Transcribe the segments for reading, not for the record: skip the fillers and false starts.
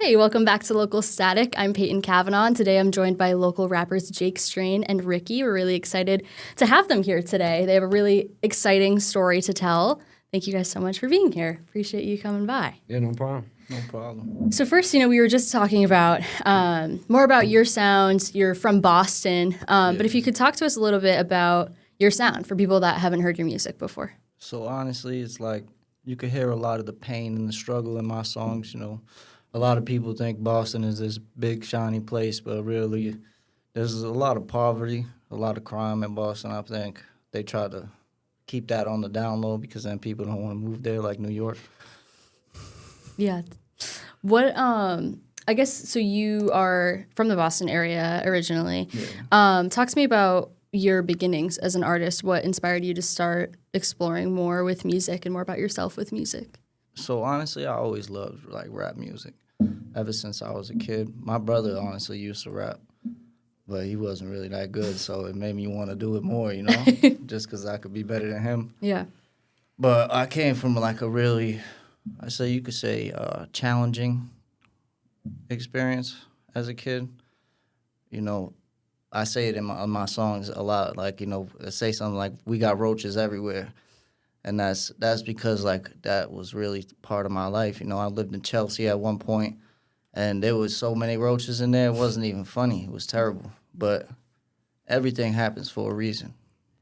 Hey, welcome back to Local Static. I'm Payton Cavanaugh, and today I'm joined by local rappers Jake Strain and Ricky. We're really excited to have them here today. They have a really exciting story to tell. Thank you guys so much for being here. Appreciate you coming by. Yeah, no problem. No problem. So first, we were just talking about more about your sounds. You're from Boston, but if you could talk to us a little bit about your sound for people that haven't heard your music before. So honestly, it's like you could hear a lot of the pain and the struggle in my songs, A lot of people think Boston is this big, shiny place, but really there's a lot of poverty, a lot of crime in Boston. I think they try to keep that on the down low because then people don't want to move there like New York. Yeah. I guess, so you are from the Boston area originally. Yeah. Talk to me about your beginnings as an artist. What inspired you to start exploring more with music and more about yourself with music? So honestly, I always loved rap music ever since I was a kid. My brother honestly used to rap, but he wasn't really that good, so it made me want to do it more, just because I could be better than him. Yeah. But I came from a really, you could say, challenging experience as a kid. I say it in my songs a lot, I say something like, we got roaches everywhere. And that's because, that was really part of my life. I lived in Chelsea at one point, and there was so many roaches in there, it wasn't even funny. It was terrible. But everything happens for a reason.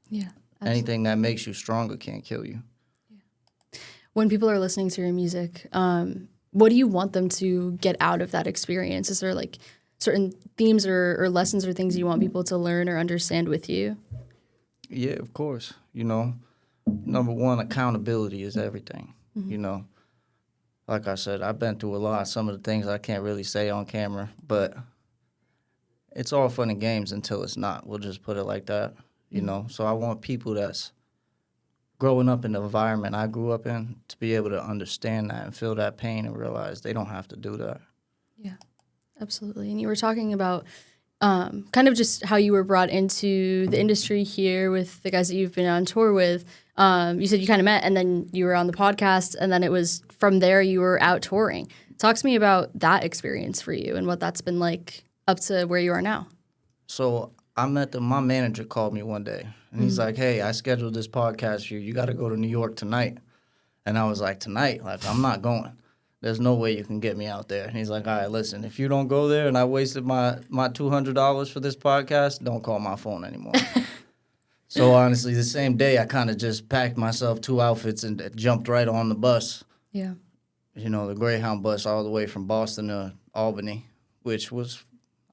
Yeah, absolutely. Anything that makes you stronger can't kill you. Yeah. When people are listening to your music, what do you want them to get out of that experience? Is there, certain themes or lessons or things you want people to learn or understand with you? Yeah, of course. Number one, accountability is everything. Mm-hmm. Like I said, I've been through a lot. Some of the things I can't really say on camera, but it's all fun and games until it's not. We'll just put it like that, So I want people that's growing up in the environment I grew up in to be able to understand that and feel that pain and realize they don't have to do that. Yeah, absolutely. And you were talking about kind of just how you were brought into the industry here with the guys that you've been on tour with. You said you kind of met and then you were on the podcast and then it was from there you were out touring. Talk to me about that experience for you and what that's been like up to where you are now. So I met them. My manager called me one day and he's like, hey, I scheduled this podcast for you. You got to go to New York tonight. And I was like, tonight? I'm not going. There's no way you can get me out there. And he's like, all right, listen, if you don't go there and I wasted my $200 for this podcast, don't call my phone anymore. So honestly, the same day, I kind of just packed myself 2 outfits and jumped right on the bus. Yeah. The Greyhound bus all the way from Boston to Albany, which was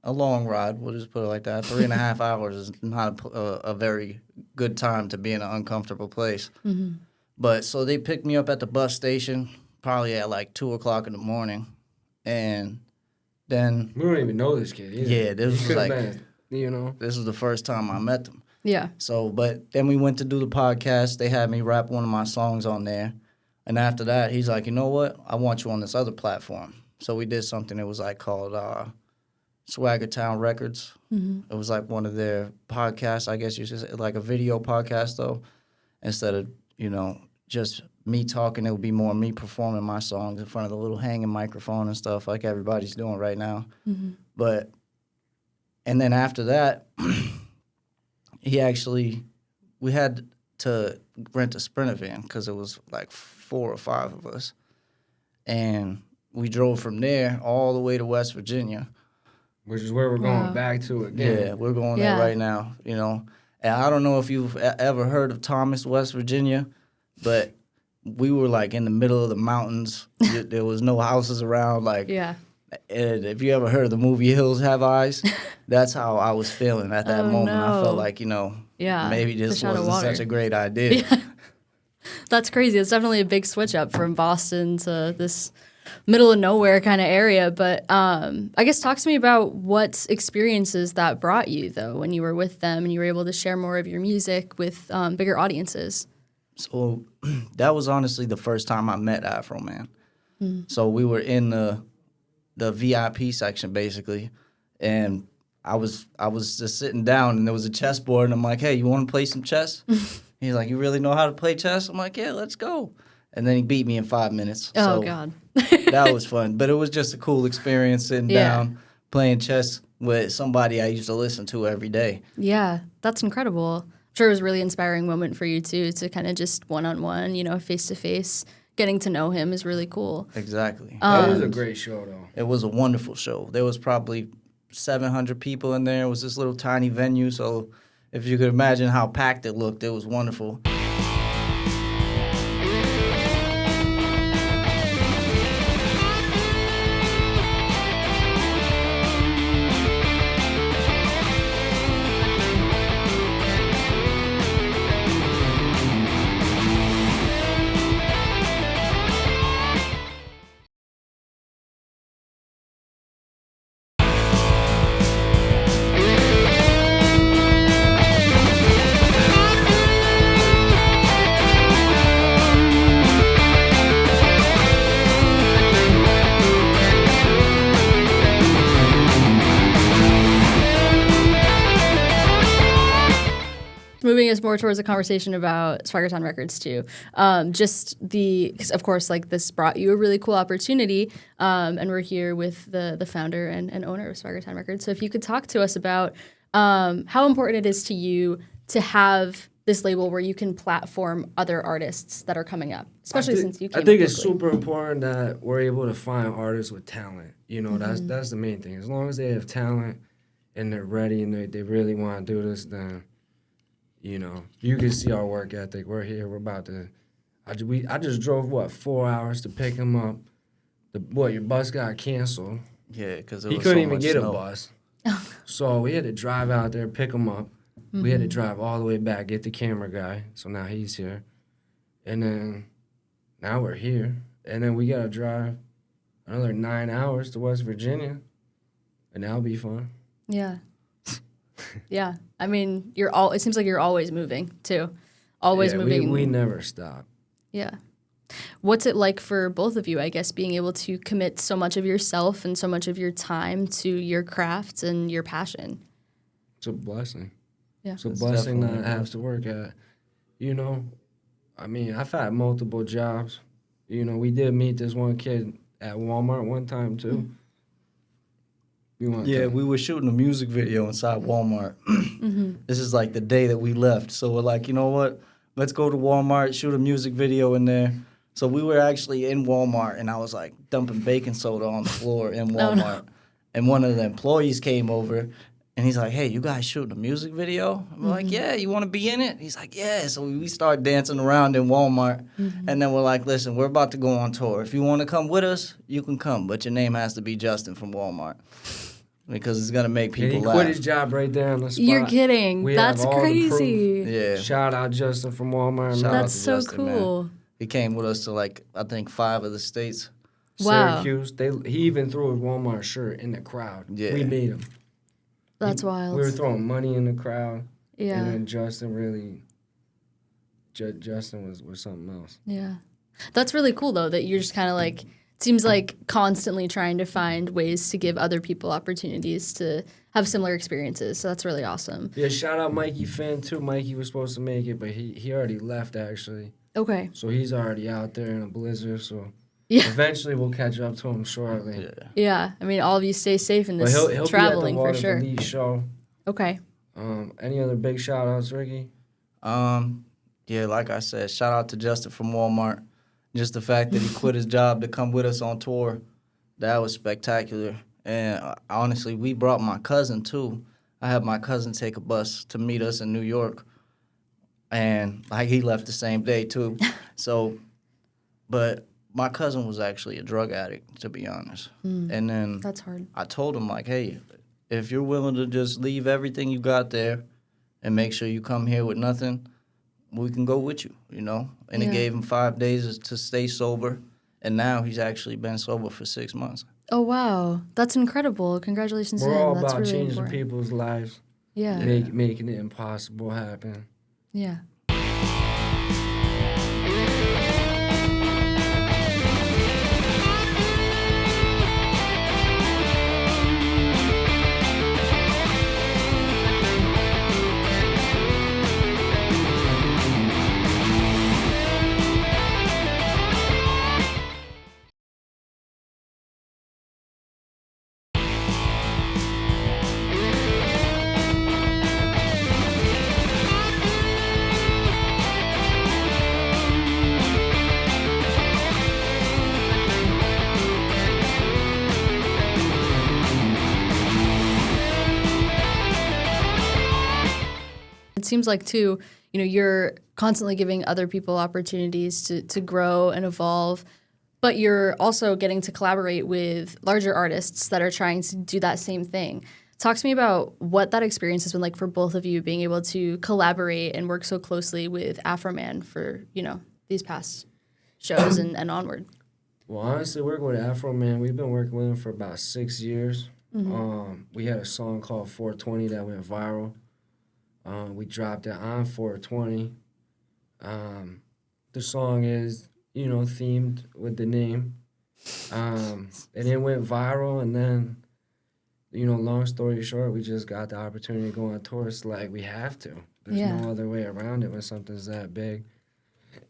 a long ride. We'll just put it like that. 3.5 hours is not a very good time to be in an uncomfortable place. Mm-hmm. But so they picked me up at the bus station, probably at 2 o'clock in the morning. And then... We don't even know this kid either. Yeah, this was this was the first time I met them. Yeah. So, but then we went to do the podcast. They had me rap one of my songs on there. And after that, he's like, you know what? I want you on this other platform. So we did something that was called Swagger Town Records. Mm-hmm. It was one of their podcasts, I guess you should say, a video podcast, though. Instead of, just me talking, it would be more me performing my songs in front of the little hanging microphone and stuff like everybody's doing right now. Mm-hmm. And then after that... we had to rent a Sprinter van because it was 4 or 5 of us. And we drove from there all the way to West Virginia. Which is where we're going back to again. Yeah, we're going there right now, And I don't know if you've ever heard of Thomas, West Virginia, but we were in the middle of the mountains. There was no houses around. And if you ever heard of the movie Hills Have Eyes, that's how I was feeling at that moment. No. I felt maybe this wasn't such a great idea. Yeah. That's crazy. It's definitely a big switch up from Boston to this middle of nowhere kind of area. But I guess talk to me about what experiences that brought you, though, when you were with them and you were able to share more of your music with bigger audiences. So that was honestly the first time I met Afro Man. Mm. So we were in the VIP section, basically, and I was just sitting down, and there was a chessboard, and I'm like, hey, you want to play some chess? He's like, you really know how to play chess? I'm like, yeah, let's go. and then he beat me in 5 minutes. Oh, So God. that was fun. But it was just a cool experience sitting down, playing chess with somebody I used to listen to every day. Yeah, that's incredible. I'm sure it was a really inspiring moment for you, too, to kind of just one-on-one, you know, face-to-face. Getting to know him is really cool. Exactly. That was a great show, though. It was a wonderful show. There was probably 700 people in there. It was this little tiny venue, so if you could imagine how packed it looked, it was wonderful. Moving us more towards a conversation about Swaggertown Records too. Because of course, like this brought you a really cool opportunity, and we're here with the founder and owner of Swaggertown Records. So if you could talk to us about how important it is to you to have this label where you can platform other artists that are coming up, especially since you came I think up it's quickly. super important that we're able to find artists with talent. You know, that's the main thing. As long as they have talent and they're ready and they really want to do this, then, you know, you can see our work ethic. We're here. We're about to. I just drove 4 hours to pick him up. Your bus got canceled. Yeah, because He couldn't even get a bus. So we had to drive out there, pick him up. We had to drive all the way back, get the camera guy. So now he's here. And then now we're here. And then we got to drive another 9 hours to West Virginia. And that'll be fun. Yeah. Yeah. I mean, it seems like you're always moving too. Always moving. We never stop. Yeah. What's it like for both of you, I guess, being able to commit so much of yourself and so much of your time to your craft and your passion? It's a blessing. Yeah. It's a It's blessing definitely that I have to work at. You know, I mean, I've had multiple jobs. You know, we did meet this one kid at Walmart one time, too. We were shooting a music video inside Walmart. This is like the day that we left. So we're like, you know what? Let's go to Walmart, shoot a music video in there. So we were actually in Walmart, and I was like dumping baking soda on the floor in Walmart. no. And one of the employees came over, and he's like, hey, you guys shooting a music video? And we're like, yeah, you want to be in it? He's like, yeah. So we started dancing around in Walmart. And then we're like, listen, we're about to go on tour. If you want to come with us, you can come. But your name has to be Justin from Walmart. Because it's going to make people he laugh. quit his job right there on the spot. You're kidding. We That's have all the proof. crazy. Yeah. Shout out Justin from Walmart. Shout out That's to so Justin, man. cool. He came with us to, like, I think 5 of the states. Wow. Syracuse. He even threw his Walmart shirt in the crowd. Yeah. We made him. That's wild. We were throwing money in the crowd. Yeah. And then Justin really... Justin was something else. Yeah. That's really cool, though, that you're just kind of like... Seems like constantly trying to find ways to give other people opportunities to have similar experiences. So that's really awesome. Yeah, shout out Mikey Finn, too. Mikey was supposed to make it, but he already left, actually. Okay. So he's already out there in a blizzard, so... Yeah. Eventually, we'll catch up to him shortly. Yeah. Yeah. I mean, all of you stay safe in But this he'll traveling be at the for sure. Elite show. Okay. Any other big shout outs, Ricky? Yeah, like I said, shout out to Justin from Walmart. Just the fact that he quit his job to come with us on tour, that was spectacular. And honestly, we brought my cousin, too. I had my cousin take a bus to meet us in New York. And like he left the same day, too. But my cousin was actually a drug addict, to be honest. And then That's hard. I told him, like, hey, if you're willing to just leave everything you got there and make sure you come here with nothing, we can go with you, you know? And Yeah. it gave him 5 days to stay sober. And now he's actually been sober for 6 months. Oh, wow. That's incredible. Congratulations to We're him. all That's about really changing important. people's lives, Yeah. making the impossible happen. Yeah. seems like too, you're constantly giving other people opportunities to grow and evolve, but you're also getting to collaborate with larger artists that are trying to do that same thing. Talk to me about what that experience has been like for both of you, being able to collaborate and work so closely with Afroman for, these past shows and onward. Well, honestly, working with Afroman, we've been working with him for about 6 years. We had a song called 420 that went viral. We dropped it on 420. The song is, themed with the name. And it went viral, and then, long story short, we just got the opportunity to go on tour. It's like we have to. There's no other way around it when something's that big.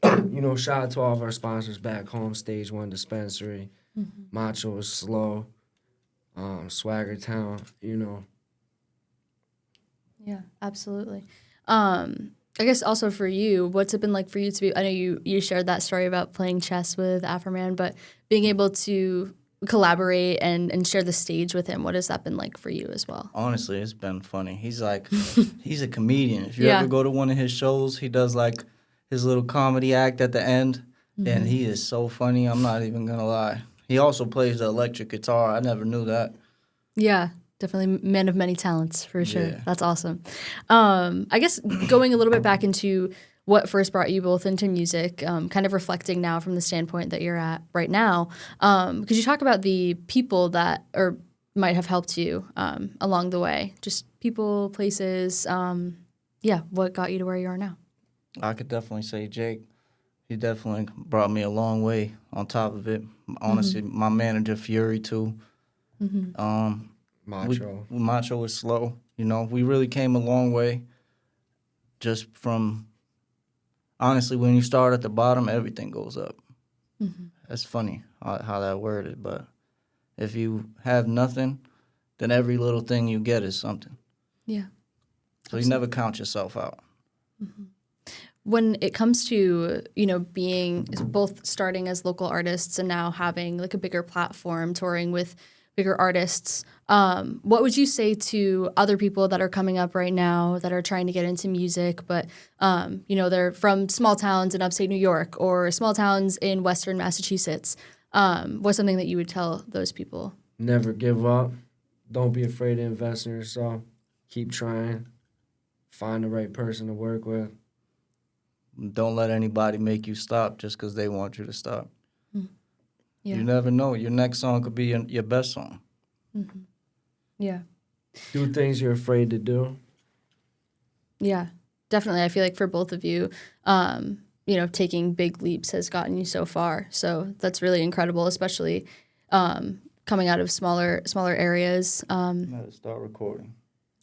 Shout out to all of our sponsors back home, Stage 1 Dispensary, Macho is Slow, Swagger Town, Yeah, absolutely. I guess also for you, what's it been like for you to be, I know you shared that story about playing chess with Afroman, but being able to collaborate and share the stage with him, what has that been like for you as well? Honestly, it's been funny. He's he's a comedian. If you ever go to one of his shows, he does like his little comedy act at the end, and he is so funny. I'm not even going to lie. He also plays the electric guitar. I never knew that. Yeah, definitely man of many talents for sure. Yeah. That's awesome. I guess going a little bit back into what first brought you both into music, kind of reflecting now from the standpoint that you're at right now, could you talk about the people that might have helped you along the way? Just people, places, what got you to where you are now? I could definitely say Jake. He definitely brought me a long way on top of it. Honestly, my manager, Fury, too. Macho. Macho was slow. We really came a long way just from, honestly, when you start at the bottom, everything goes up. That's funny how that worded, but if you have nothing, then every little thing you get is something. Yeah. So you never count yourself out. When it comes to, being both starting as local artists and now having like a bigger platform, touring with bigger artists, what would you say to other people that are coming up right now that are trying to get into music, but, they're from small towns in upstate New York or small towns in Western Massachusetts? What's something that you would tell those people? Never give up. Don't be afraid to invest in yourself. Keep trying. Find the right person to work with. Don't let anybody make you stop just because they want you to stop. Yeah. You never know. Your next song could be your best song. Yeah. Do things you're afraid to do. Yeah, definitely. I feel like for both of you, taking big leaps has gotten you so far. So that's really incredible, especially coming out of smaller areas. Gotta start recording.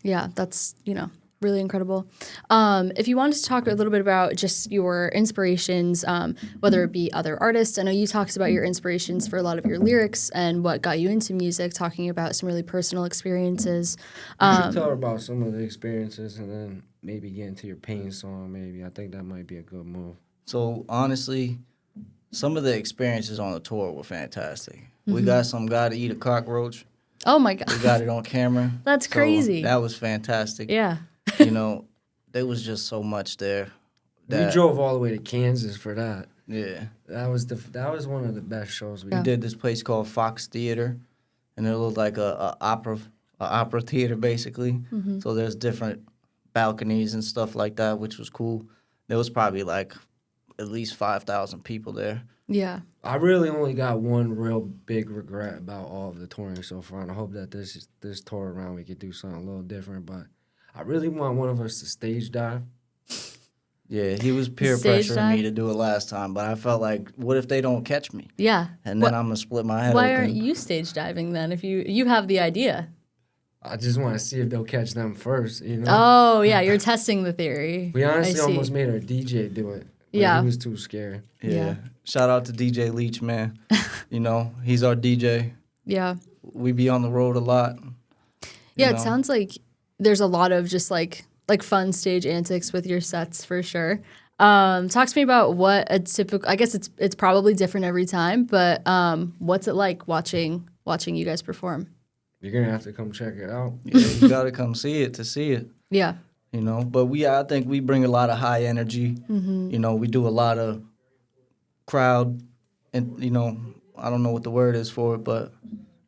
Yeah, that's, really incredible. If you wanted to talk a little bit about just your inspirations, whether it be other artists. I know you talked about your inspirations for a lot of your lyrics and what got you into music, talking about some really personal experiences. You should tell her about some of the experiences and then maybe get into your pain song, maybe. I think that might be a good move. So, honestly, some of the experiences on the tour were fantastic. We got some guy to eat a cockroach. Oh, my God. We got it on camera. That's crazy. That was fantastic. Yeah. There was just so much there. We drove all the way to Kansas for that. Yeah. That was one of the best shows we We did this place called Fox Theater, and it looked like a opera theater, basically. So there's different balconies and stuff like that, which was cool. There was probably like at least 5,000 people there. Yeah. I really only got one real big regret about all of the touring so far, and I hope that this tour around we could do something a little different, but I really want one of us to stage dive. Yeah, he was peer Stage pressuring dive? me to do it last time, but I felt like, what if they don't catch me? Yeah. And then I'm going to split my head Why open. aren't you stage diving then if you have the idea? I just want to see if they'll catch them first, Oh, yeah, you're testing the theory. We honestly I see. almost made our DJ do it. Yeah. He was too scared. Yeah. Shout out to DJ Leach, man. He's our DJ. Yeah. We be on the road a lot. Yeah, it sounds like there's a lot of just like fun stage antics with your sets for sure. Talk to me about what a typical, I guess it's probably different every time, but what's it like watching you guys perform? You're going to have to come check it out. Yeah, you got to come see it to see it. Yeah. you know. But I think we bring a lot of high energy. You know, we do a lot of crowd, and you know, I don't know what the word is for it, but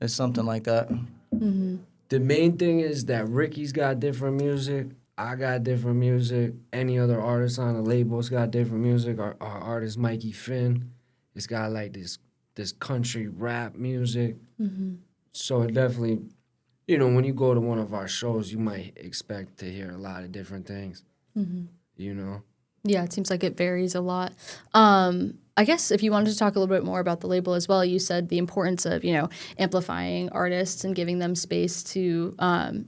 it's something like that. The main thing is that Ricky's got different music. I got different music. Any other artist on the label's got different music. Our artist Mikey Finn, it's got like this country rap music. So it definitely, you know, when you go to one of our shows, you might expect to hear a lot of different things. You know. Yeah, it seems like it varies a lot. I guess if you wanted to talk a little bit more about the label as well, you said the importance of, you know, amplifying artists and giving them space to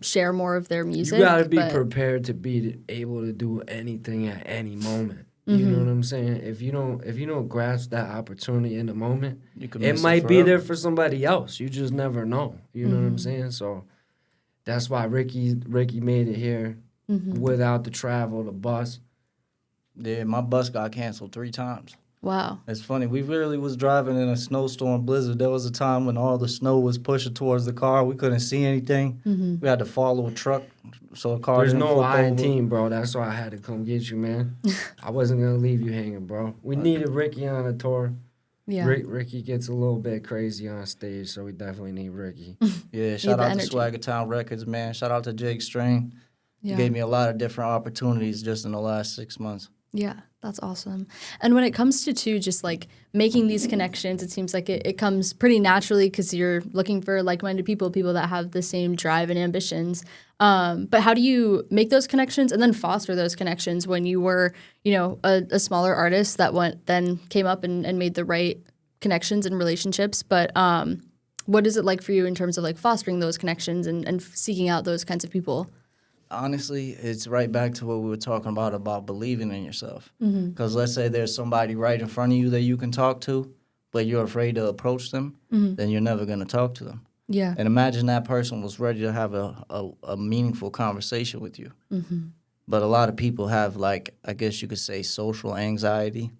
share more of their music. You gotta be prepared to be able to do anything at any moment. You know what I'm saying? If you don't grasp that opportunity in the moment, it might be there for somebody else. You just never know. You know what I'm saying? So that's why Ricky made it here without the travel, the bus. Yeah, my bus got canceled 3 times. Wow. It's funny. We literally was driving in a snowstorm blizzard. There was a time when all the snow was pushing towards the car. We couldn't see anything. We had to follow a truck so a car There's didn't no flip I over. team, bro. That's why I had to come get you, man. I wasn't going to leave you hanging, bro. We needed Ricky on the tour. Yeah. Ricky gets a little bit crazy on stage, so we definitely need Ricky. Yeah, shout out to energy. Swagger Town Records, man. Shout out to Jake Strain. Yeah. He gave me a lot of different opportunities just in the last 6 months. Yeah, that's awesome. And when it comes to just like making these connections, it seems like it comes pretty naturally because you're looking for like-minded people that have the same drive and ambitions. But how do you make those connections and then foster those connections when you were, you know, a smaller artist that then came up and made the right connections and relationships? But what is it like for you in terms of like fostering those connections and seeking out those kinds of people? Honestly, it's right back to what we were talking about believing in yourself. Because let's say there's somebody right in front of you that you can talk to, but you're afraid to approach them, then you're never going to talk to them. Yeah. And imagine that person was ready to have a meaningful conversation with you. But a lot of people have, like, I guess you could say social anxiety.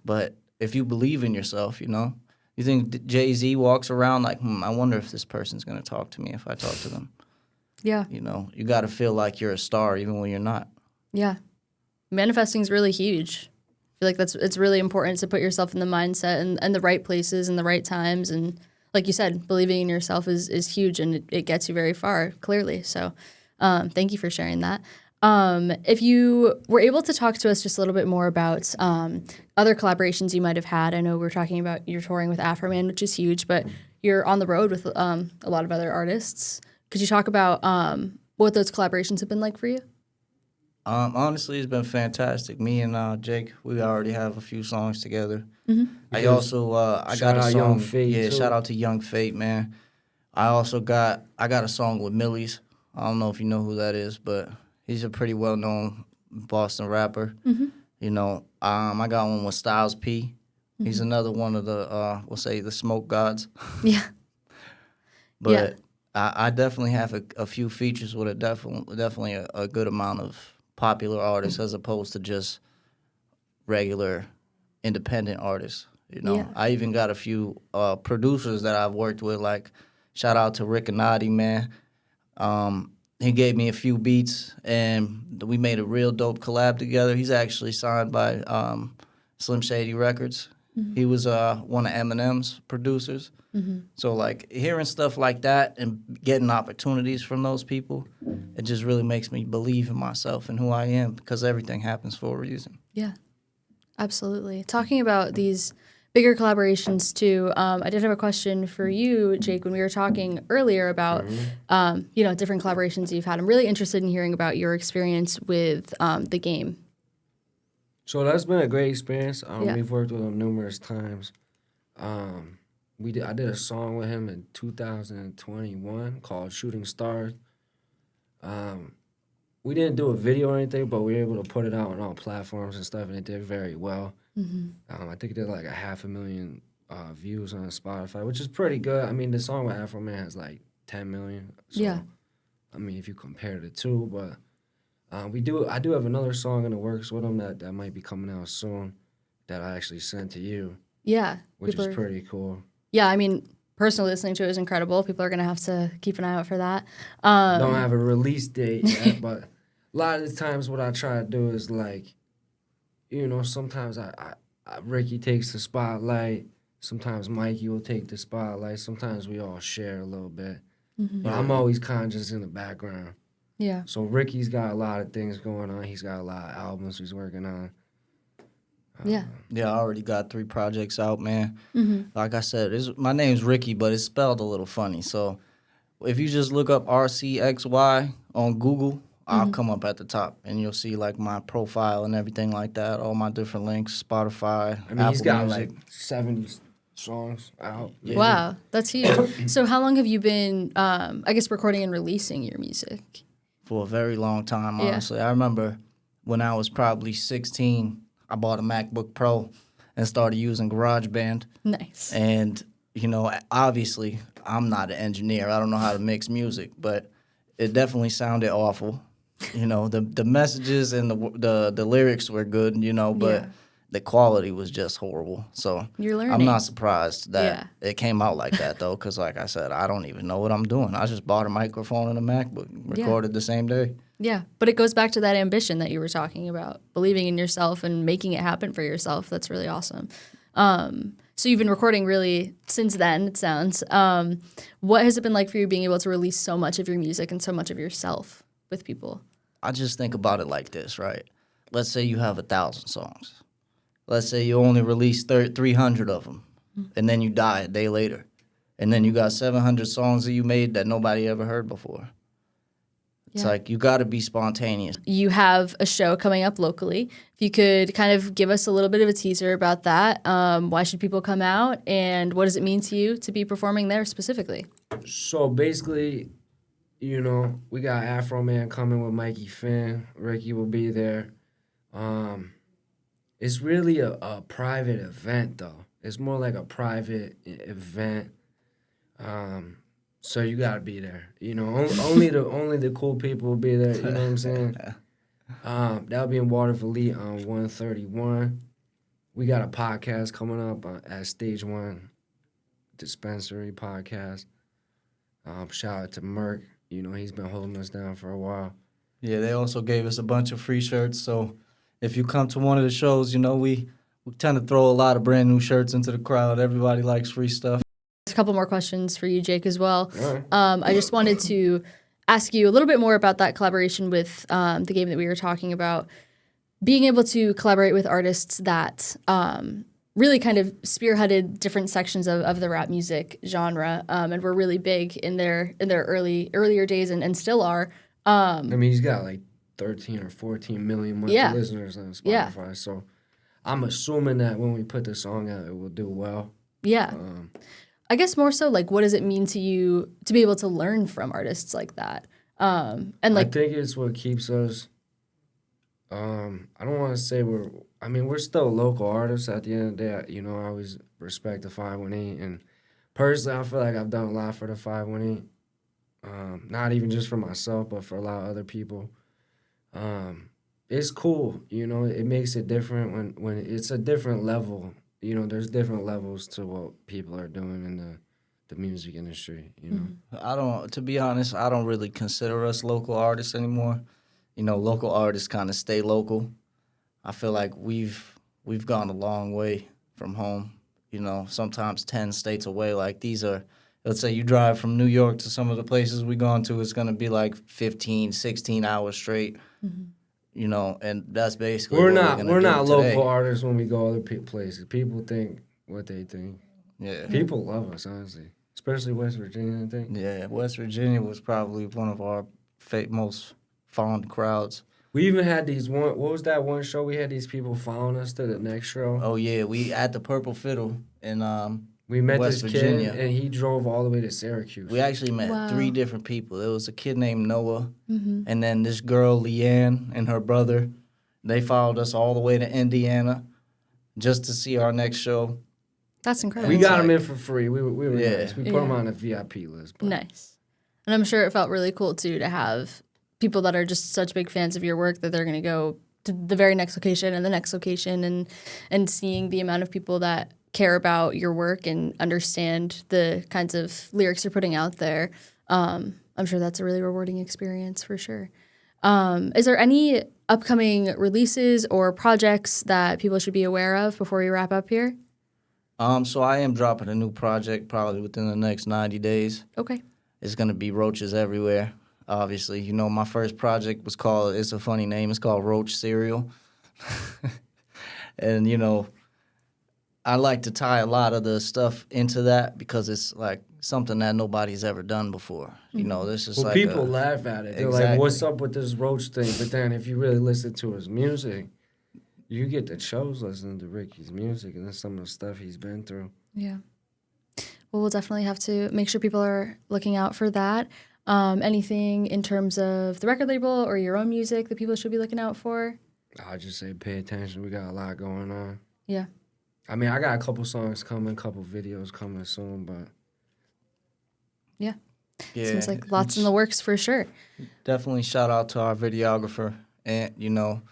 But if you believe in yourself, you know, you think Jay-Z walks around like, I wonder if this person's going to talk to me if I talk to them. Yeah. You know, you got to feel like you're a star even when you're not. Yeah. Manifesting is really huge. I feel like it's really important to put yourself in the mindset and the right places and the right times. And like you said, believing in yourself is huge and it gets you very far, clearly. So thank you for sharing that. If you were able to talk to us just a little bit more about other collaborations you might have had. I know we're talking about you're touring with Afroman, which is huge, but you're on the road with a lot of other artists. Could you talk about what those collaborations have been like for you? Honestly, it's been fantastic. Me and Jake, we already have a few songs together. I also I got a song. Young Fate, yeah, too. shout out to Young Fate, man. I got a song with Millie's. I don't know if you know who that is, but he's a pretty well known Boston rapper. You know, I got one with Styles P. He's another one of the we'll say the smoke gods. Yeah. But Yeah. I definitely have a few features with definitely a good amount of popular artists as opposed to just regular independent artists. You know, Yeah. I even got a few producers that I've worked with. Like, shout out to Rick Anati, man. He gave me a few beats, and we made a real dope collab together. He's actually signed by Slim Shady Records. He was one of Eminem's producers. So, like, hearing stuff like that and getting opportunities from those people, it just really makes me believe in myself and who I am because everything happens for a reason. Yeah, absolutely. Talking about these bigger collaborations too, I did have a question for you, Jake, when we were talking earlier about, you know, different collaborations you've had. I'm really interested in hearing about your experience with the game. So that's been a great experience. Yeah. We've worked with him numerous times. I did a song with him in 2021 called Shooting Stars. We didn't do a video or anything, but we were able to put it out on all platforms and stuff, and it did very well. I think it did like 500,000 views on Spotify, which is pretty good. I mean, the song with Afroman has like 10 million. So, Yeah. I mean, if you compare the two, but I do have another song in the works with him that might be coming out soon that I actually sent to you. Yeah. Which is pretty cool. Yeah, I mean, personally listening to it is incredible. People are going to have to keep an eye out for that. Don't have a release date yet, but lot of the times what I try to do is like, sometimes Ricky takes the spotlight. Sometimes Mikey will take the spotlight. Sometimes we all share a little bit. But I'm always kind of just in the background. Yeah. So Ricky's got a lot of things going on. He's got a lot of albums he's working on. Yeah. Yeah, I already got 3 projects out, man. Mm-hmm. Like I said, my name's Ricky, but it's spelled a little funny. So if you just look up RCXY on Google, I'll come up at the top, and you'll see like my profile and everything like that, all my different links, Spotify, I mean, he's Apple got Music. like 70 songs out. Yeah. Wow, that's huge. So how long have you been, I guess, recording and releasing your music? For a very long time, Yeah. honestly. I remember when I was probably 16, I bought a MacBook Pro and started using GarageBand. Nice. And, obviously, I'm not an engineer. I don't know how to mix music, but it definitely sounded awful. The messages and the lyrics were good, but Yeah. the quality was just horrible. So You're learning. I'm not surprised that Yeah. it came out like that, though, because like I said, I don't even know what I'm doing. I just bought a microphone and a MacBook, recorded the same day. Yeah, but it goes back to that ambition that you were talking about, believing in yourself and making it happen for yourself. That's really awesome. So you've been recording really since then, it sounds. What has it been like for you being able to release so much of your music and so much of yourself with people? I just think about it like this, right? Let's say you have 1,000 songs. Let's say you only release 300 of them, and then you die a day later. And then you got 700 songs that you made that nobody ever heard before. It's like you got to be spontaneous. You have a show coming up locally. If you could kind of give us a little bit of a teaser about that. Why should people come out, and what does it mean to you to be performing there specifically? So basically, we got Afro Man coming with Mikey Finn. Ricky will be there. It's really a private event, though. It's more like a private event. So you gotta be there. Only the cool people will be there. You know what I'm saying? That'll be in Waterville on 131. We got a podcast coming up at Stage 1 Dispensary Podcast. Shout out to Merck. He's been holding us down for a while. Yeah, they also gave us a bunch of free shirts. So if you come to one of the shows, we tend to throw a lot of brand new shirts into the crowd. Everybody likes free stuff. A couple more questions for you, Jake, as well. All right. I just wanted to ask you a little bit more about that collaboration with the game that we were talking about. Being able to collaborate with artists that really kind of spearheaded different sections of the rap music genre and were really big in their earlier days and still are. I mean, he's got like 13 or 14 million monthly listeners on Spotify. Yeah. So I'm assuming that when we put the song out, it will do well. Yeah. I guess more so, like, what does it mean to you to be able to learn from artists like that? And like, I think it's what keeps us. I don't want to say we're still local artists at the end of the day. I always respect the 518, and personally, I feel like I've done a lot for the 518. Not even just for myself, but for a lot of other people. It's cool, it makes it different when it's a different level. There's different levels to what people are doing in the music industry, To be honest, I don't really consider us local artists anymore. Local artists kind of stay local. I feel like we've gone a long way from home, sometimes 10 states away. Like let's say you drive from New York to some of the places we've gone to, it's going to be like 15, 16 hours straight. Mm-hmm. And that's basically we're what not today. Local artists when we go other places. People think what they think. Yeah, people love us, honestly, especially West Virginia. I think. Yeah, West Virginia was probably one of our most fond crowds. We even had what was that one show? We had these people following us to the next show. Oh yeah, we at the Purple Fiddle in we met West this Virginia. kid, and he drove all the way to Syracuse. We actually met 3 different people. There was a kid named Noah, mm-hmm. and then this girl, Leanne, and her brother. They followed us all the way to Indiana just to see our next show. That's incredible. We got them in for free. We were nice. We put them on the VIP list. But. Nice. And I'm sure it felt really cool, too, to have people that are just such big fans of your work that they're going to go to the very next location and the next location and seeing the amount of people that care about your work and understand the kinds of lyrics you're putting out there. I'm sure that's a really rewarding experience for sure. Is there any upcoming releases or projects that people should be aware of before we wrap up here? So I am dropping a new project probably within the next 90 days. Okay. It's going to be roaches everywhere, obviously. You know, my first project was called, it's a funny name, it's called Roach Cereal. And, you know, I like to tie a lot of the stuff into that because it's like something that nobody's ever done before. You know, this is like people laugh at it. They're like, what's up with this Roach thing? But then if you really listen to his music, you get the chills listening to Ricky's music and then some of the stuff he's been through. Yeah. Well, we'll definitely have to make sure people are looking out for that. Anything in terms of the record label or your own music that people should be looking out for? I'll just say pay attention. We got a lot going on. Yeah. I mean, I got a couple songs coming, a couple videos coming soon, but... Yeah. Yeah, Seems like lots in the works for sure. Definitely shout out to our videographer. And, you know,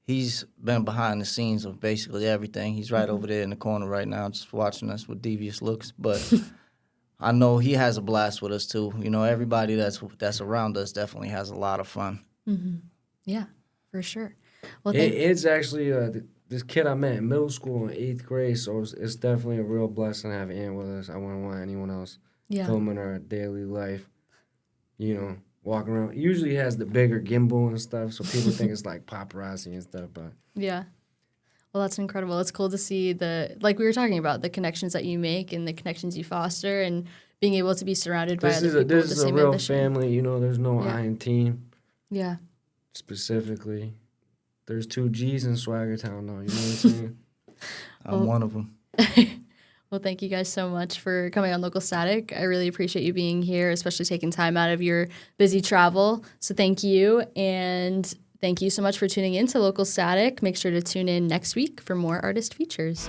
he's been behind the scenes of basically everything. He's right over there in the corner right now just watching us with devious looks. But I know he has a blast with us, too. You know, everybody that's around us definitely has a lot of fun. Mm-hmm. Yeah, for sure. Well, it's actually this kid I met in middle school in 8th grade, so it's definitely a real blessing to have Ann with us. I wouldn't want anyone else filming our daily life, you know, walking around. Usually he has the bigger gimbal and stuff, so people think it's like paparazzi and stuff, but... Yeah. Well, that's incredible. It's cool to see like we were talking about, the connections that you make and the connections you foster and being able to be surrounded by other people with the same ambition. This is a real family, you know, there's no I in team. Yeah. Specifically. There's 2 G's in Swagger Town, though. You know what I'm saying? I'm one of them. Well, thank you guys so much for coming on Local Static. I really appreciate you being here, especially taking time out of your busy travel. So thank you. And thank you so much for tuning in to Local Static. Make sure to tune in next week for more artist features.